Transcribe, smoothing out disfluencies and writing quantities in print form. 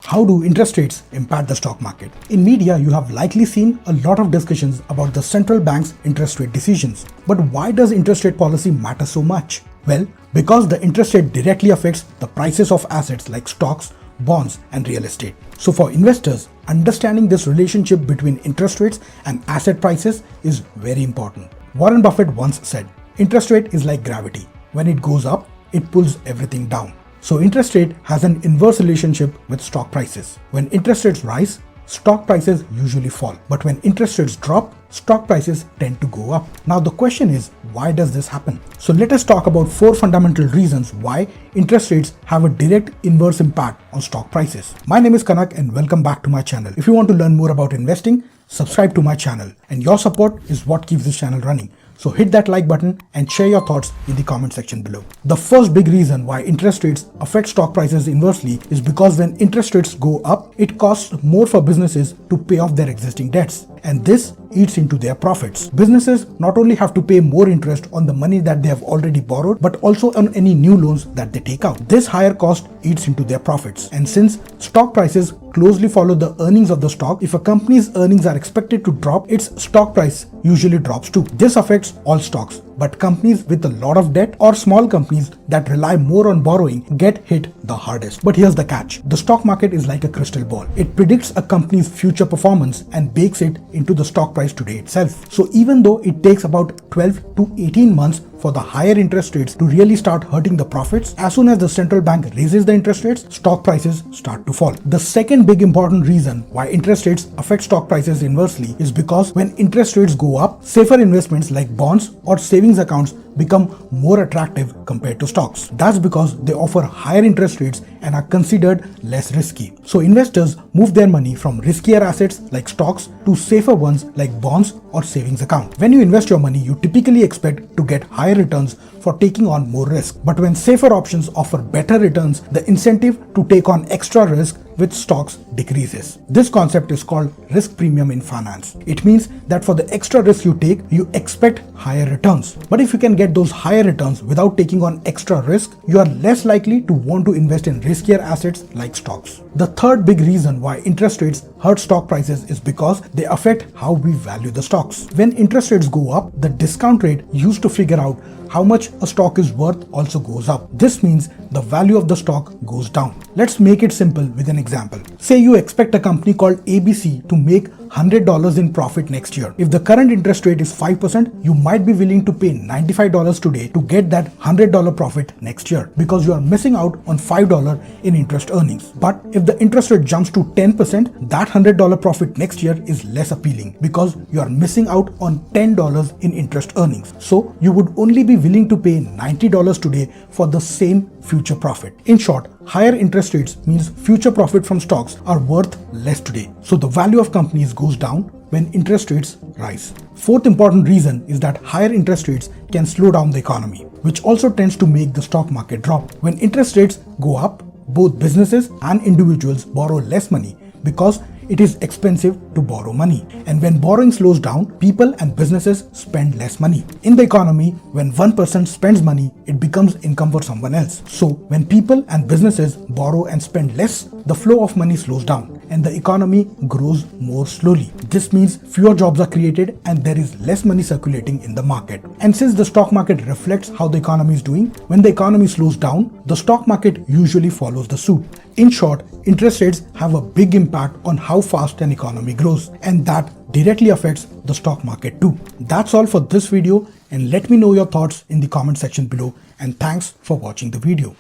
How do interest rates impact the stock market? In media, you have likely seen a lot of discussions about the central bank's interest rate decisions. But why does interest rate policy matter so much? Well, because the interest rate directly affects the prices of assets like stocks, bonds, and real estate. So for investors, understanding this relationship between interest rates and asset prices is very important. Warren Buffett once said, interest rate is like gravity. When it goes up, it pulls everything down. So interest rate has an inverse relationship with stock prices. When interest rates rise, stock prices usually fall. But when interest rates drop, stock prices tend to go up. Now the question is, why does this happen? So let us talk about 4 fundamental reasons why interest rates have a direct inverse impact on stock prices. My name is Kanak and welcome back to my channel. If you want to learn more about investing, subscribe to my channel. And your support is what keeps this channel running. So hit that like button and share your thoughts in the comment section below. The first big reason why interest rates affect stock prices inversely is because when interest rates go up, it costs more for businesses to pay off their existing debts. And this eats into their profits. Businesses not only have to pay more interest on the money that they have already borrowed, but also on any new loans that they take out. This higher cost eats into their profits. And since stock prices closely follow the earnings of the stock, if a company's earnings are expected to drop, its stock price usually drops too. This affects all stocks, but companies with a lot of debt or small companies that rely more on borrowing get hit the hardest. But here's the catch. The stock market is like a crystal ball. It predicts a company's future performance and bakes it into the stock price today itself. So even though it takes about 12 to 18 months for the higher interest rates to really start hurting the profits, as soon as the central bank raises the interest rates, stock prices start to fall. The second big important reason why interest rates affect stock prices inversely is because when interest rates go up, safer investments like bonds or savings accounts become more attractive compared to stocks. That's because they offer higher interest rates and are considered less risky. So investors move their money from riskier assets like stocks to safer ones like bonds or savings account. When you invest your money, you typically expect to get higher returns for taking on more risk. But when safer options offer better returns, the incentive to take on extra risk with stocks decreases. This concept is called risk premium in finance. It means that for the extra risk you take, you expect higher returns. But if you can get those higher returns without taking on extra risk, you are less likely to want to invest in riskier assets like stocks. The third big reason why interest rates hurt stock prices is because they affect how we value the stocks. When interest rates go up, the discount rate used to figure out how much a stock is worth also goes up. This means the value of the stock goes down. Let's make it simple with an example. Say you expect a company called ABC to make $100 in profit next year. If the current interest rate is 5%, you might be willing to pay $95 today to get that $100 profit next year because you are missing out on $5 in interest earnings. But if the interest rate jumps to 10%, that $100 profit next year is less appealing because you are missing out on $10 in interest earnings. So you would only be willing to pay $90 today for the same future profit. In short, higher interest rates means future profit from stocks are worth less today. So the value of companies goes down when interest rates rise. Fourth important reason is that higher interest rates can slow down the economy, which also tends to make the stock market drop. When interest rates go up, both businesses and individuals borrow less money because it is expensive to borrow money. And when borrowing slows down, people and businesses spend less money. In the economy, when one person spends money, it becomes income for someone else. So when people and businesses borrow and spend less, the flow of money slows down and the economy grows more slowly. This means fewer jobs are created and there is less money circulating in the market. And since the stock market reflects how the economy is doing, when the economy slows down, the stock market usually follows the suit. In short, interest rates have a big impact on how fast an economy grows, and that directly affects the stock market too. That's all for this video, and let me know your thoughts in the comment section below, and thanks for watching the video.